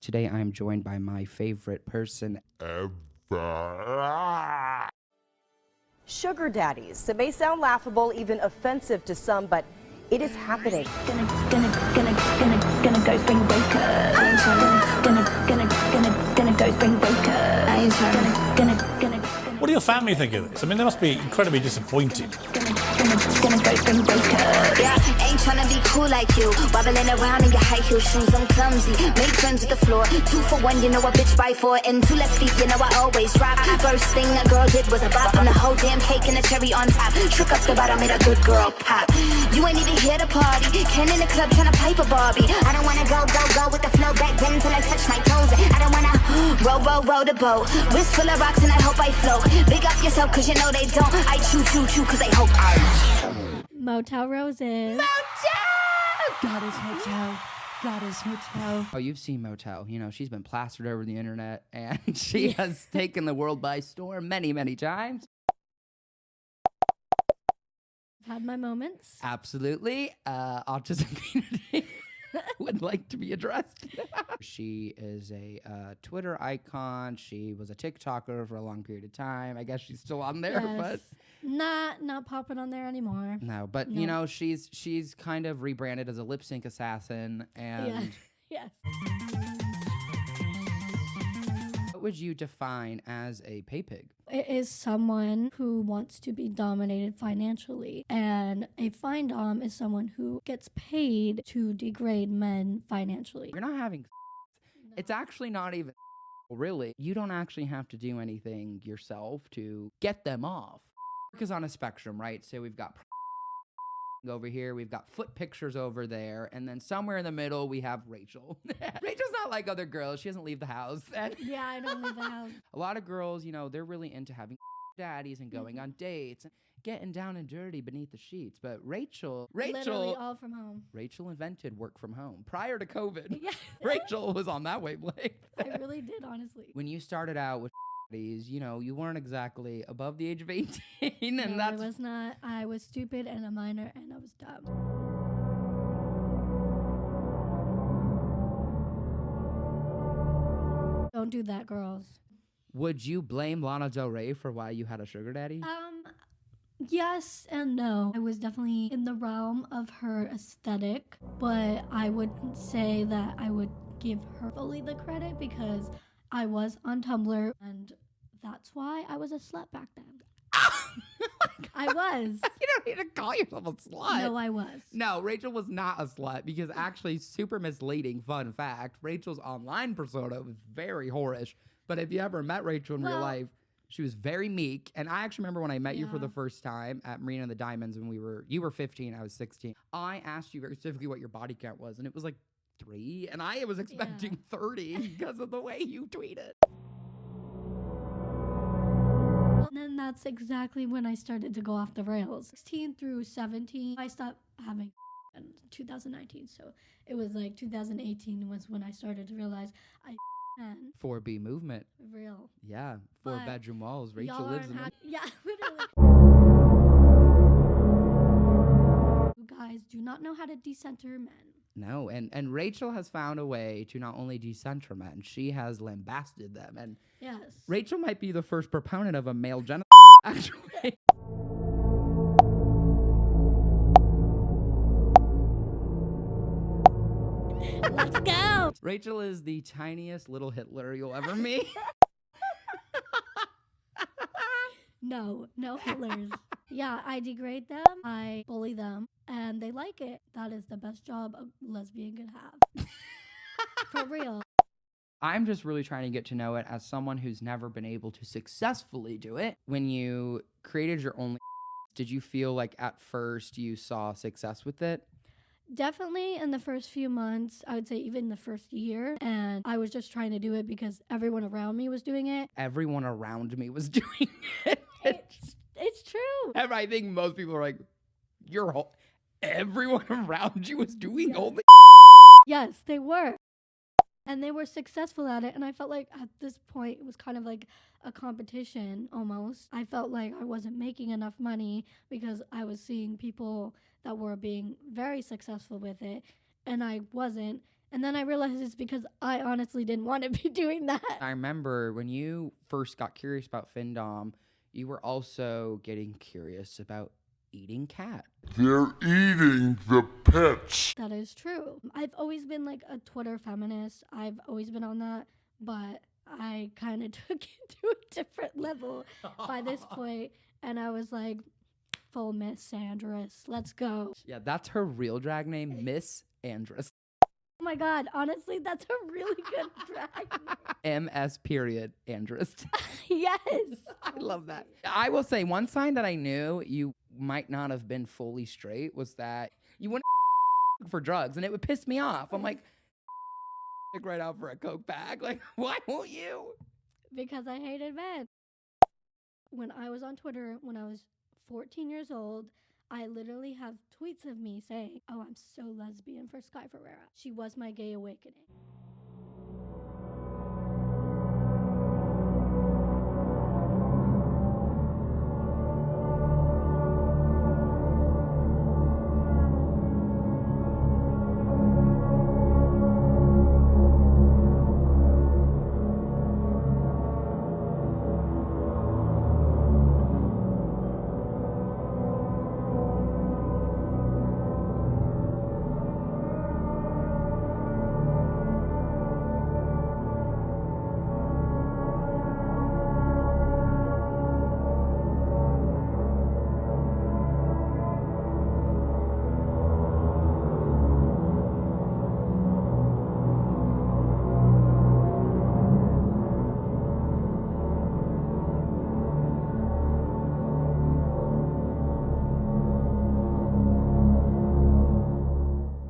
Today I am joined by my favorite person ever. Sugar daddies. It may sound laughable, even offensive to some, but it is happening. Gonna go spring breaker. Gonna go spring breaker. What do your family think of this? I mean, they must be incredibly disappointed. Gonna go spring breaker. Yeah, ain't tryna be cool like you. Wobbling around in your high heel shoes, I'm clumsy. Make friends with the floor. 2 for 1, you know a bitch buy 4. And 2 left feet, you know I always drop. First thing a girl did was a bop on the whole damn cake and a cherry on top. Shook up the bottom, made a good girl pop. You ain't even here to party. Ken in the club tryna pipe a Barbie. I don't wanna go with the flow back then till I touch my toes. I don't wanna row the boat. Wrist full of rocks and I hope I float. Big up yourself cause you know they don't. I chew cause they hope I. Motel Roses. Goddess Hotel. Goddess Hotel. Oh, you've seen Motel. You know, she's been plastered over the internet and she has taken the world by storm many, many times. I've had my moments. Absolutely. Autism community would like to be addressed. She is a Twitter icon. She was a TikToker for a long period of time. I guess she's still on there, but not popping on there anymore. no. But you know, she's kind of rebranded as a lip sync assassin. And Yes. what would you define as a pay pig? It is someone who wants to be dominated financially, and a findom is someone who gets paid to degrade men financially. You're not having. It's actually not even. Really, you don't actually have to do anything yourself to get them off. Because on a spectrum, right? So we've got over here, we've got foot pictures over there, and then somewhere in the middle we have Rachel. Rachel's not like other girls. She doesn't leave the house. And Yeah, I don't leave the house. a lot of girls, you know, they're really into having daddies and going on dates and getting down and dirty beneath the sheets. But Rachel Literally all from home. Rachel invented work from home prior to COVID. Yeah. Rachel was on that wavelength. I really did, honestly. When you started out with you know, you weren't exactly above the age of 18, and No, that's I was not. I was stupid and a minor, and I was dumb. Don't do that, girls. Would you blame Lana Del Rey for why you had a sugar daddy? Yes and no. I was definitely in the realm of her aesthetic, but I wouldn't say that I would give her fully the credit because I was on Tumblr, and that's why I was a slut back then. I was. You don't need to call yourself a slut. No, I was. No, Rachel was not a slut because actually, super misleading, fun fact, Rachel's online persona was very whorish. But if you ever met Rachel in real life, she was very meek. And I actually remember when I met you for the first time at Marina and the Diamonds when you were 15, I was 16. I asked you very specifically what your body count was, and it was like 3, and I was expecting 30 because of the way you tweeted. And then that's exactly when I started to go off the rails. 16 through 17, I stopped having in 2019. So it was like 2018 was when I started to realize I can. 4B movement. Real. Yeah, 4-bedroom walls. Rachel lives in it. Yeah, literally. You guys do not know how to decenter men. No, and Rachel has found a way to not only decenter men, she has lambasted them. And Yes. Rachel might be the first proponent of a male genocide, actually. Let's go. Rachel is the tiniest little Hitler you'll ever meet. No Hitlers. Yeah, I degrade them, I bully them, and they like it. That is the best job a lesbian could have. For real. I'm just really trying to get to know it as someone who's never been able to successfully do it. When you created your own, did you feel like at first you saw success with it? Definitely in the first few months, I would say even the first year. And I was just trying to do it because everyone around me was doing it. Everyone around me was doing it. It's true. And I think most people are like, everyone around you was doing only. Yes, they were. And they were successful at it. And I felt like at this point, it was kind of like a competition almost. I felt like I wasn't making enough money because I was seeing people that were being very successful with it. And I wasn't. And then I realized it's because I honestly didn't want to be doing that. I remember when you first got curious about findom, you were also getting curious about eating cat. They're eating the pets. That is true. I've always been like a Twitter feminist. I've always been on that, but I kind of took it to a different level by this point, and I was like, full Miss Andress, let's go. Yeah, that's her real drag name, Miss Andress. Oh my God, honestly, that's a really good drag MS period Andress. name. Yes. I love that. I will say one sign that I knew you might not have been fully straight was that you wouldn't for drugs, and it would piss me off. I'm like, right out for a Coke bag. Like, why won't you? Because I hated men. When I was on Twitter, when I was 14 years old, I literally have tweets of me saying, oh, I'm so lesbian for Sky Ferreira. She was my gay awakening.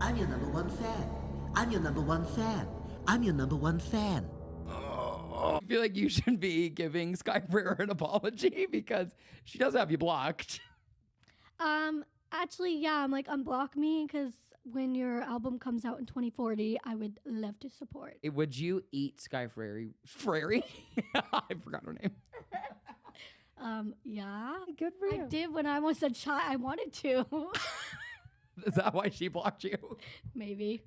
I'm your number one fan. I'm your number one fan. I'm your number one fan. I feel like you should be giving Sky Ferreira an apology because she does have you blocked. Actually, yeah, I'm like, unblock me, because when your album comes out in 2040, I would love to support. Would you eat Sky Ferreira? I forgot her name. Yeah. Good for I did when I was a child. I wanted to. Is that why she blocked you? Maybe.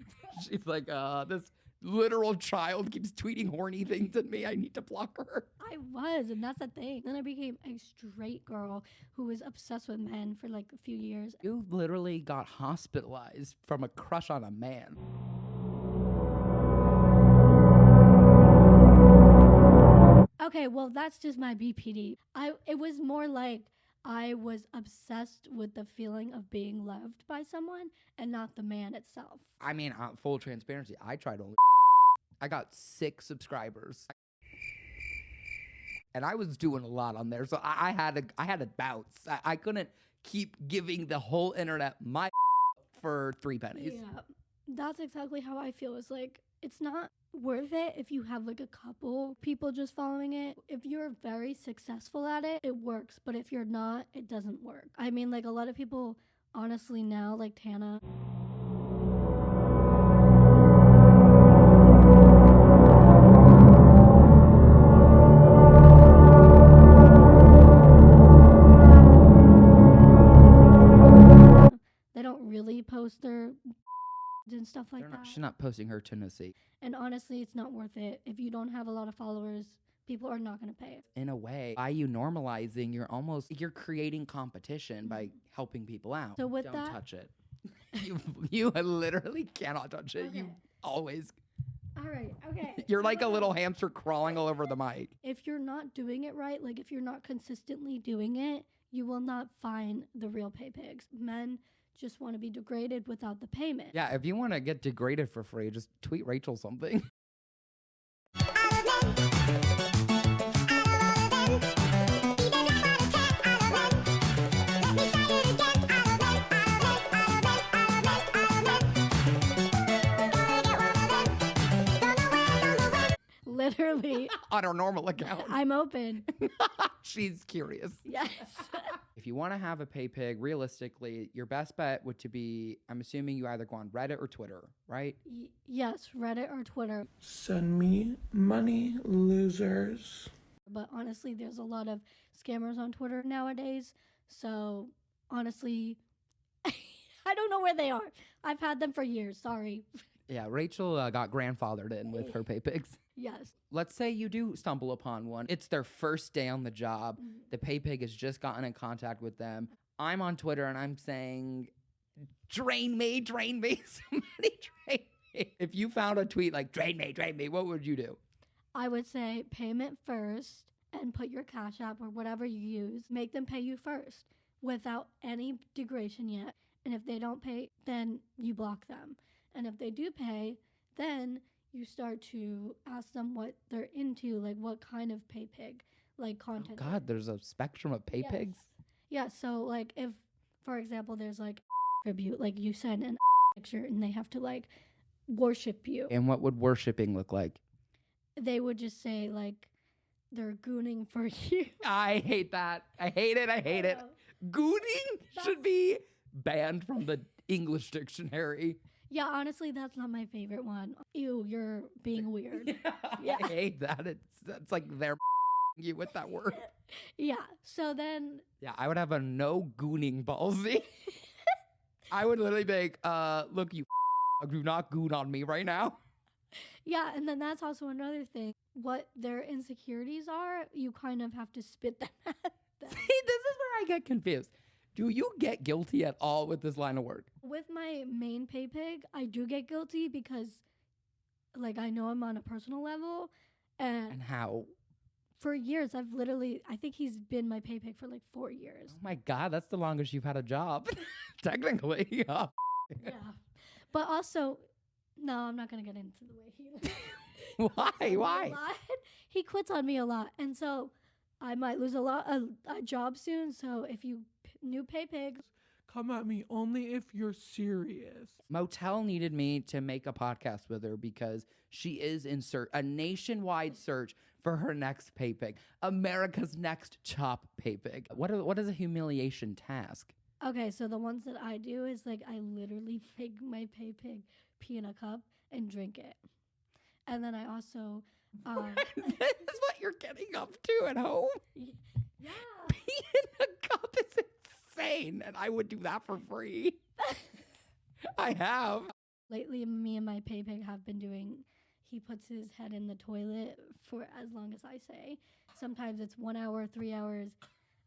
She's like, this literal child keeps tweeting horny things at me. I need to block her. I was, and that's the thing. Then I became a straight girl who was obsessed with men for like a few years. You literally got hospitalized from a crush on a man. Okay, well, that's just my BPD. It was more like I was obsessed with the feeling of being loved by someone and not the man itself. I mean, full transparency, I tried only. I got 6 subscribers. And I was doing a lot on there, so I had to bounce. I couldn't keep giving the whole internet my for 3 pennies. Yeah, that's exactly how I feel. It's like, it's not worth it if you have like a couple people just following it. If you're very successful at it, it works. But if you're not, it doesn't work. I mean, like a lot of people, honestly now, like Tana. They don't really post their and stuff like that. She's not posting her Tennessee. And honestly, it's not worth it. If you don't have a lot of followers, people are not going to pay. In a way, by you normalizing, you're creating competition by helping people out. So with Don't that, touch it. You literally cannot touch it. Okay. You always. all right, okay. You're like a little hamster crawling all over the mic. If you're not doing it right, like if you're not consistently doing it, you will not find the real pay pigs. Men just want to be degraded without the payment. Yeah, if you want to get degraded for free, just tweet Rachel something. Literally. On her normal account. I'm open. She's curious. Yes. If you want to have a pay pig, realistically, your best bet would to be, I'm assuming you either go on Reddit or Twitter, right? Yes, Reddit or Twitter. Send me money, losers. But honestly, there's a lot of scammers on Twitter nowadays. So honestly, I don't know where they are. I've had them for years. Sorry. Yeah, Rachel got grandfathered in with her pay pigs. Yes. Let's say you do stumble upon one. It's their first day on the job. The pay pig has just gotten in contact with them. I'm on Twitter and I'm saying, drain me, somebody drain me. If you found a tweet like, drain me, what would you do? I would say payment first and put your Cash App or whatever you use. Make them pay you first without any degradation yet. And if they don't pay, then you block them. And if they do pay, then you start to ask them what they're into, like what kind of pay pig, like content. Oh God, there's a spectrum of pay pigs? Yeah, so like if, for example, there's like tribute, like you send an picture and they have to like worship you. And what would worshiping look like? They would just say like they're gooning for you. I hate that. I hate it. Gooning should be banned from the English dictionary. Yeah, honestly, that's not my favorite one. Ew, you're being weird. Yeah. I hate that. It's like they're you with that word. Yeah, so then... Yeah, I would have a no gooning ballsy. I would literally be like, look, you do not goon on me right now. Yeah, and then that's also another thing. What their insecurities are, you kind of have to spit them at them. See, this is where I get confused. Do you get guilty at all with this line of work? With my main pay pig, I do get guilty because, like, I know I'm on a personal level. And how? For years, I think he's been my pay pig for like 4 years. Oh my God, that's the longest you've had a job. Technically, yeah. Yeah. But also, no, I'm not going to get into the way he Why? He quits on me a lot. And so I might lose a job soon. So if you new pay pigs, Come at me only if you're serious. Motel needed me to make a podcast with her because she is in a nationwide search for her next pay pig, America's next top pay pig. What is a humiliation task? Okay, so the ones that I do is like I literally make my pay pig pee in a cup and drink it. And then I also This is what you're getting up to at home? yeah. Pee in a cup is insane, and I would do that for free. I have. Lately, me and my pay pig have been doing, he puts his head in the toilet for as long as I say. Sometimes it's 1 hour, 3 hours.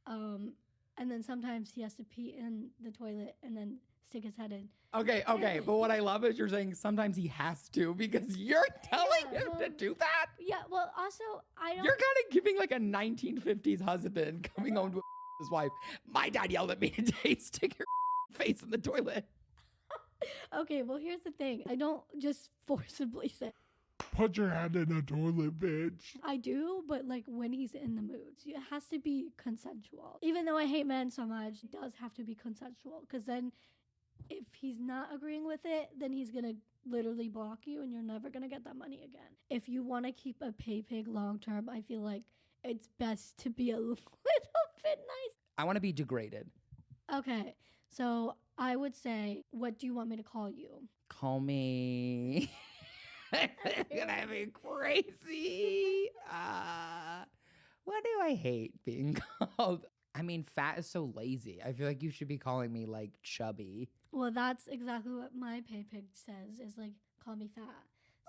And then sometimes he has to pee in the toilet and then stick his head in. Okay. But what I love is you're saying sometimes he has to because you're telling him to do that. Yeah, well, also, I don't... You're kind of giving like a 1950s husband coming home to his wife. My dad yelled at me today, stick your face in the toilet. Okay, well, here's the thing. I don't just forcibly say. Put your hand in the toilet, bitch. I do, but like when he's in the mood. So it has to be consensual. Even though I hate men so much, it does have to be consensual. Because then if he's not agreeing with it, then he's going to literally block you and you're never going to get that money again. If you want to keep a pay pig long term, I feel like it's best to be a little bit nice. I want to be degraded. Okay, so I would say, what do you want me to call you? Call me... It's gonna be crazy. What do I hate being called? I mean, fat is so lazy. I feel like you should be calling me like chubby. Well, that's exactly what my pay pig says, is like, call me fat.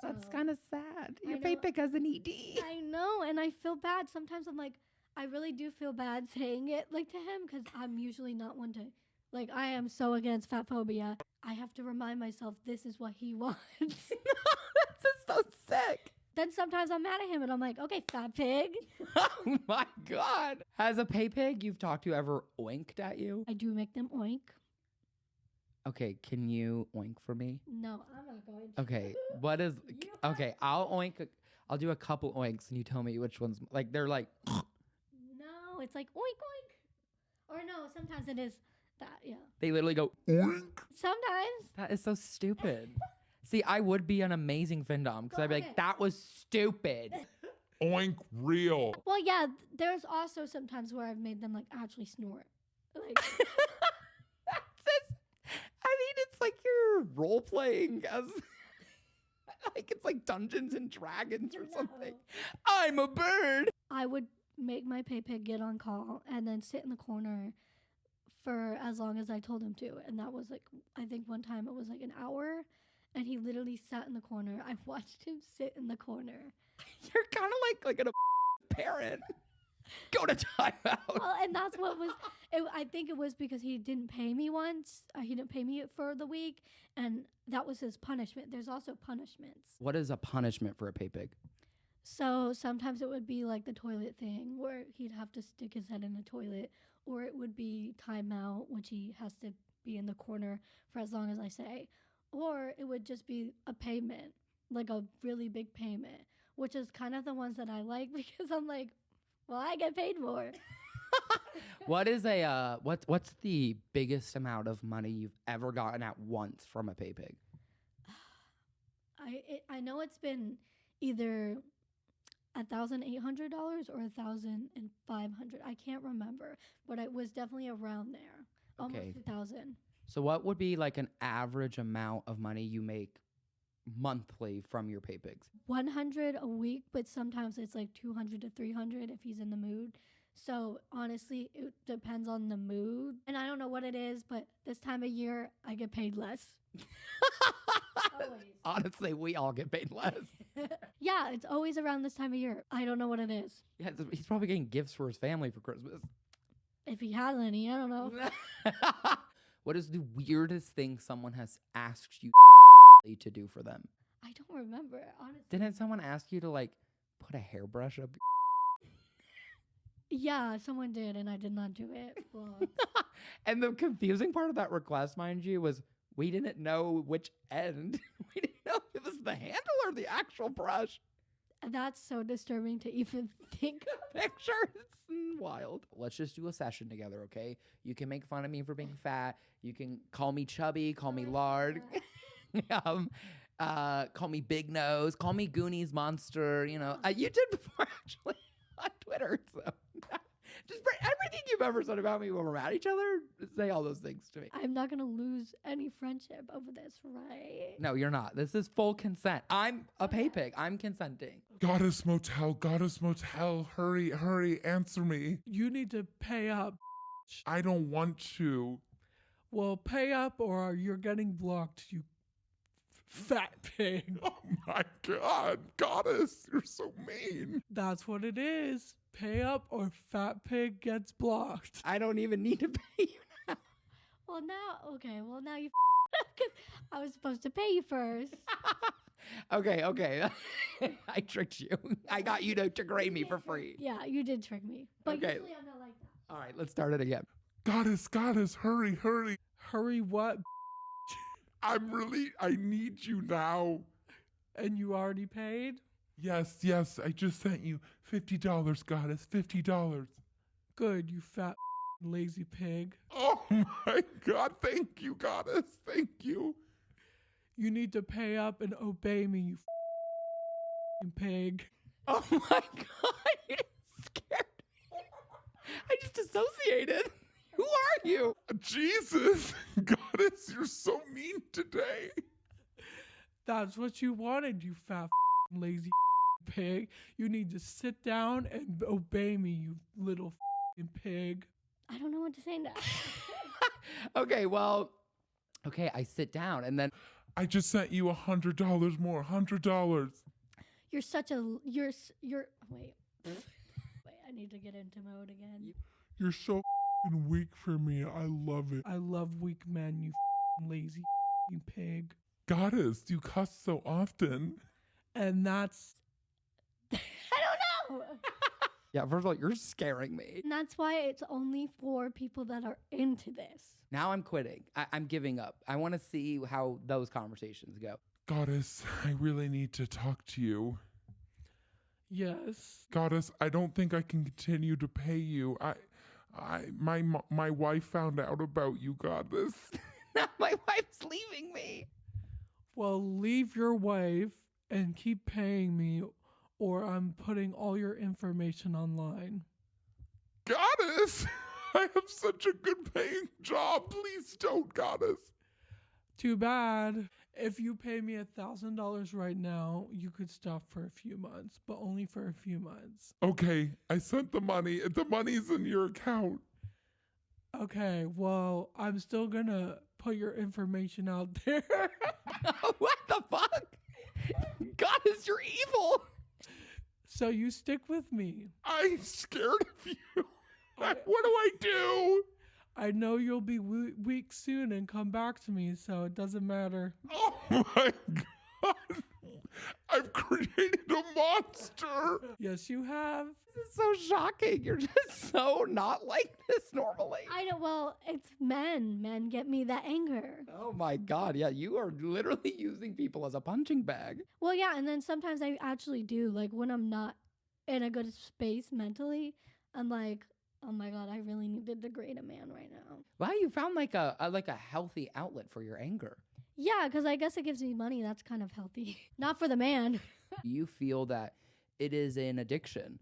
That's So- kind of sad. Your I pay know. pig has an ED. I know, and I feel bad. Sometimes I'm like, I really do feel bad saying it like to him because I'm usually not one to, like, I am so against fat phobia. I have to remind myself this is what he wants. That's so sick. Then sometimes I'm mad at him and I'm like, okay, fat pig. Oh my God. Has a pay pig you've talked to ever oinked at you? I do make them oink. Okay, can you oink for me? No, I'm not going to. Okay, what is... Okay, I'll oink... I'll do a couple oinks and you tell me which ones... Like, they're like... No, it's like oink oink. Or no, sometimes it is that, yeah. They literally go... Sometimes. That is so stupid. See, I would be an amazing findom because I'd be like, Okay. that was stupid. Oink real. Well, yeah, there's also sometimes where I've made them like actually snort. Like, I mean, it's like you're role playing as like it's like Dungeons and Dragons or something. I'm a bird. I would make my pay pig get on call and then sit in the corner for as long as I told him to. And that was like, I think one time it was like an hour. and he literally sat in the corner. I watched him sit in the corner. You're kind of like a parent. Go to timeout. Well, and that's what was. I think it was because he didn't pay me once. He didn't pay me for the week, and that was his punishment. There's also punishments. What is a punishment for a pay pig? So sometimes it would be like the toilet thing, where he'd have to stick his head in the toilet, or it would be timeout, which he has to be in the corner for as long as I say, or it would just be a payment, like a really big payment, which is kind of the ones that I like because I'm like, well, I get paid more. What is what's the biggest amount of money you've ever gotten at once from a pay pig? I know it's been either $1,800 or $1,500. I can't remember, but it was definitely around there, almost Okay. 2,000. So what would be like an average amount of money you make monthly from your pay pigs? 100 a week, but sometimes it's like 200 to 300 if he's in the mood. So honestly, it depends on the mood. And I don't know what it is, but this time of year, I get paid less. Always. Honestly, we all get paid less. Yeah, it's always around this time of year. I don't know what it is. Yeah, he's probably getting gifts for his family for Christmas. If he has any, I don't know. What is the weirdest thing someone has asked you to do for them? I don't remember, honestly. Didn't someone ask you to like put a hairbrush up? Yeah, someone did, and I did not do it. Well, And the confusing part of that request, mind you, was we didn't know which end. We didn't know if it was the handle or the actual brush. that's so disturbing to even think of. Picture. It's wild. Let's just do a session together, okay? You can make fun of me for being fat. You can call me chubby, call me lard. Call me big nose, call me Goonies monster. You know, you did before actually on Twitter. So just for everything you've ever said about me when we're mad at each other, say all those things to me. I'm not going to lose any friendship over this, right? No, you're not. This is full consent. I'm a pay pig. I'm consenting. Goddess Motel, hurry, answer me. You need to pay up. I don't want to. Well, pay up or you're getting blocked, you fat pig. Oh my God, Goddess, you're so mean. That's what it is. Pay up or fat pig gets blocked. I don't even need to pay you now. Well, now you because I was supposed to pay you first. Okay. I tricked you. I got you to grade me for free. Yeah, you did trick me. But Okay. usually I'm not like that. All right, let's start it again. Goddess, hurry. Hurry what? I need you now. And you already paid? Yes, I just sent you $50, Goddess, $50. Good, you fat lazy pig. Oh my God, thank you, Goddess, thank you. You need to pay up and obey me, you pig. Oh my God, you scared me. I just dissociated. Who are you? Jesus, Goddess, you're so mean today. That's what you wanted, you fat lazy pig. You need to sit down and obey me, you little pig. I don't know what to say now. Okay, I sit down and then I just sent you $100 more, $100. You're such a wait. I need to get into mode again. You're so weak for me. I love it. I love weak men, you lazy pig. Goddess, you cuss so often. And that's... I don't know. yeah, first of all, you're scaring me. And that's why it's only for people that are into this. Now I'm quitting. I'm giving up. I want to see how those conversations go. Goddess, I really need to talk to you. Yes. Goddess, I don't think I can continue to pay you. My wife found out about you, Goddess. My wife's leaving me. Well, leave your wife and keep paying me, or I'm putting all your information online. Goddess, I have such a good paying job. Please don't, Goddess. Too bad. If you pay me $1,000 right now, you could stop for a few months, but only for a few months. Okay, I sent the money. The money's in your account. Okay, well, I'm still gonna put your information out there. What the fuck? Goddess, you're evil. So you stick with me. I'm scared of you. What do I do? I know you'll be weak soon and come back to me, so it doesn't matter. Oh my God. I've created a monster. Yes, you have. This is so shocking. You're just so not like this normally. I know, well, it's men. Men get me that anger. Oh my God. Yeah, you are literally using people as a punching bag. Well, yeah, and then sometimes I actually do. Like when I'm not in a good space mentally, I'm like, oh my God, I really need to degrade a man right now. Wow, you found like a healthy outlet for your anger. Yeah, because I guess it gives me money. That's kind of healthy. Not for the man. Do you feel that it is an addiction?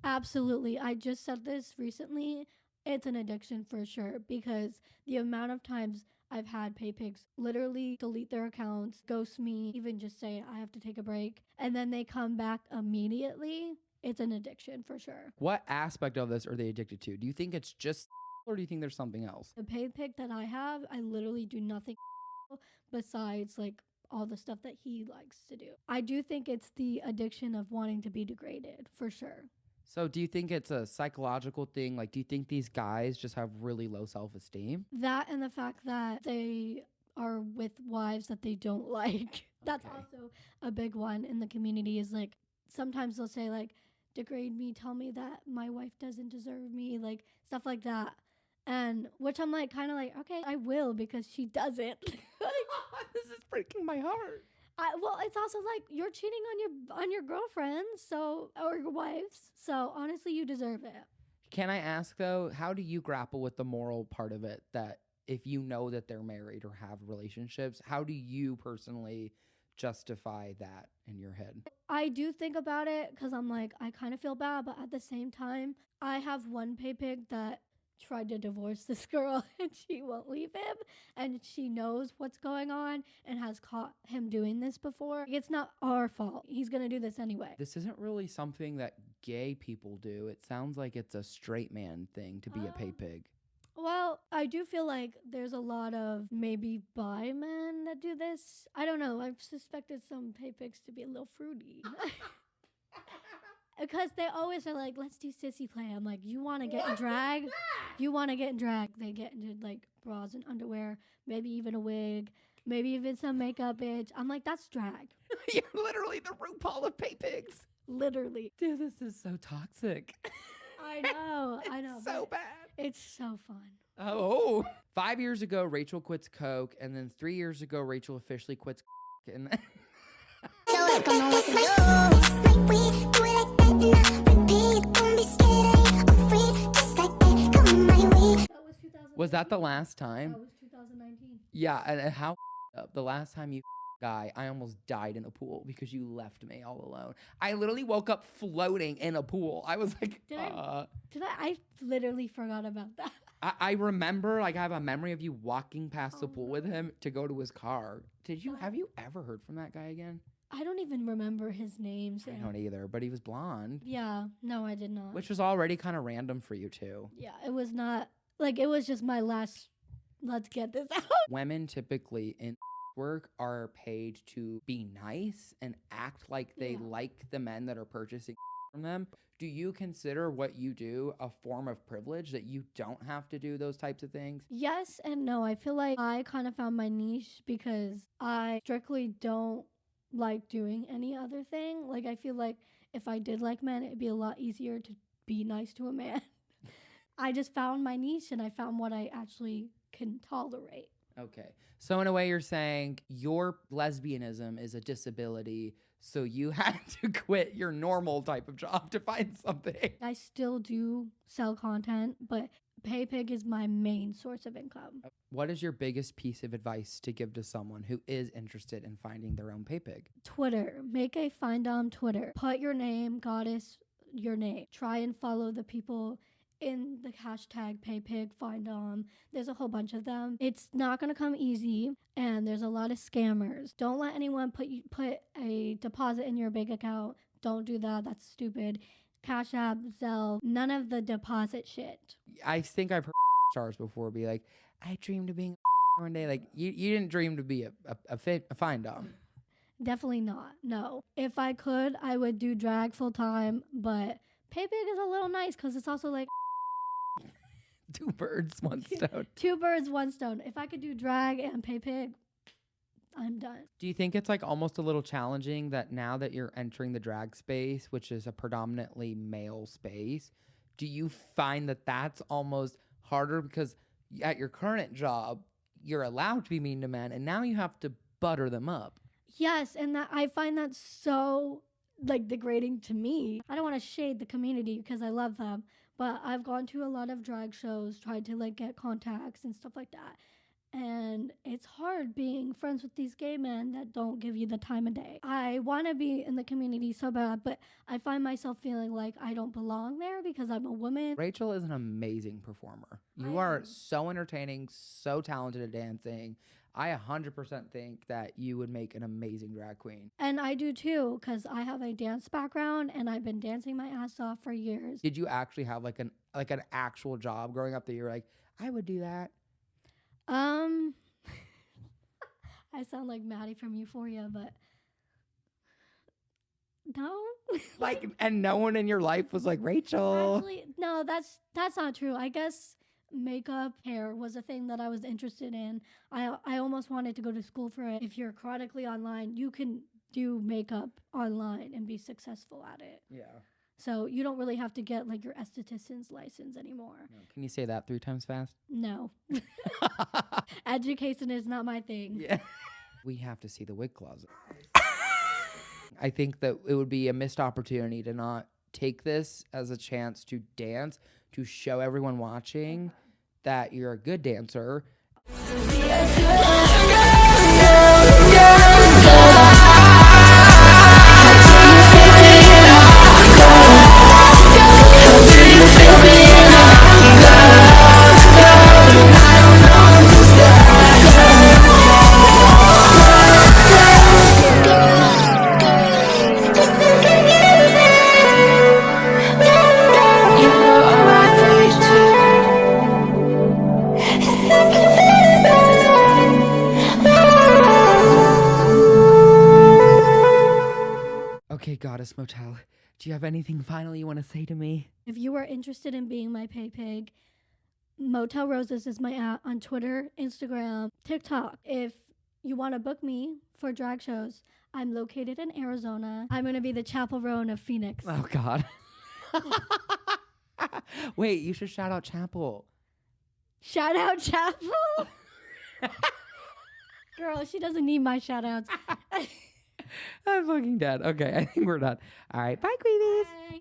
Absolutely. I just said this recently. It's an addiction for sure because the amount of times I've had paypigs literally delete their accounts, ghost me, even just say I have to take a break, and then they come back immediately. It's an addiction for sure. What aspect of this are they addicted to? Do you think it's just or do you think there's something else? The paypig that I have, I literally do nothing besides like all the stuff that he likes to do. I do think it's the addiction of wanting to be degraded for sure. So do you think it's a psychological thing? Like, do you think these guys just have really low self-esteem? That and the fact that they are with wives that they don't like. That's Okay. also a big one in the community is like, sometimes they'll say like, degrade me, tell me that my wife doesn't deserve me, like stuff like that. And which I'm like, kind of like, okay, I will because she doesn't. This is breaking my heart. Well, it's also like you're cheating on your girlfriends, so or your wives. So honestly, you deserve it. Can I ask though, how do you grapple with the moral part of it that if you know that they're married or have relationships, how do you personally justify that in your head? I do think about it because I'm like, I kind of feel bad, but at the same time, I have one paypig that tried to divorce this girl and she won't leave him and she knows what's going on and has caught him doing this before. It's not our fault. He's going to do this anyway. This isn't really something that gay people do. It sounds like it's a straight man thing to be a pay pig. Well, I do feel like there's a lot of maybe bi men that do this. I don't know. I've suspected some pay pigs to be a little fruity. Because they always are like, let's do sissy play. I'm like, you want to get in drag? You want to get in drag? They get into like bras and underwear, maybe even a wig, maybe even some makeup, bitch. I'm like, that's drag. You're literally the RuPaul of pay pigs. Literally. Dude, this is so toxic. I know. So but bad. It's so fun. Oh. 5 years ago, Rachel quits Coke, and then 3 years ago, Rachel officially quits and Was that the last time? That was 2019. Yeah, and how up the last time you guy, I almost died in a pool because you left me all alone. I literally woke up floating in a pool. I was like, Did I? I literally forgot about that. I remember, like, I have a memory of you walking past the pool with him to go to his car. Have you ever heard from that guy again? I don't even remember his name. So. I don't either, but he was blonde. Yeah, no, I did not. Which was already kind of random for you too. Yeah, it was not, like, it was just my last, let's get this out. Women typically in work are paid to be nice and act like they like the men that are purchasing from them. Do you consider what you do a form of privilege that you don't have to do those types of things? Yes and no. I feel like I kind of found my niche because I strictly don't like doing any other thing. Like, I feel like if I did like men, it'd be a lot easier to be nice to a man. I just found my niche and I found what I actually can tolerate. Okay. So in a way, you're saying your lesbianism is a disability, so you had to quit your normal type of job to find something. I still do sell content, but PayPig is my main source of income. What is your biggest piece of advice to give to someone who is interested in finding their own PayPig? Twitter. Make a findom Twitter. Put your name, goddess, your name. Try and follow the people in the hashtag PayPig, findom. There's a whole bunch of them. It's not going to come easy, and there's a lot of scammers. Don't let anyone put a deposit in your bank account. Don't do that. That's stupid. Cash App, Zelle, none of the deposit shit. I think I've heard stars before be like, I dreamed of being one day. Like you didn't dream to be a findom. Definitely not. No. If I could, I would do drag full time, but Paypig is a little nice because it's also like Two birds, one stone. two birds, one stone. If I could do drag and Paypig, I'm done. Do you think it's like almost a little challenging that now that you're entering the drag space, which is a predominantly male space, do you find that that's almost harder because at your current job, you're allowed to be mean to men and now you have to butter them up? Yes, and that I find that so like degrading to me. I don't want to shade the community because I love them, but I've gone to a lot of drag shows, tried to like get contacts and stuff like that. And it's hard being friends with these gay men that don't give you the time of day. I want to be in the community so bad, but I find myself feeling like I don't belong there because I'm a woman. Rachel is an amazing performer. You are so entertaining, so talented at dancing. I 100% think that you would make an amazing drag queen. And I do too, because I have a dance background and I've been dancing my ass off for years. Did you actually have like an actual job growing up that you were like, I would do that? I sound like Maddie from Euphoria, but no. Like, and no one in your life was like, Rachel. Actually, no, that's not true. I guess makeup, hair was a thing that I was interested in. I almost wanted to go to school for it. If you're chronically online, you can do makeup online and be successful at it. Yeah. So you don't really have to get like your esthetician's license anymore. No. Can you say that 3 times fast? No. Education is not my thing. Yeah. We have to see the wig closet. I think that it would be a missed opportunity to not take this as a chance to dance, to show everyone watching that you're a good dancer. Okay, Goddess Motel, do you have anything final you want to say to me? If you are interested in being my Paypig, Motel Roses is my at on Twitter, Instagram, TikTok. If you want to book me for drag shows, I'm located in Arizona. I'm going to be the chaperone of Phoenix. Oh, God. Wait, you should shout out Chapel. Shout out Chapel? Girl, she doesn't need my shout outs. I'm fucking dead. Okay, I think we're done. All right, bye, Queebies. Bye.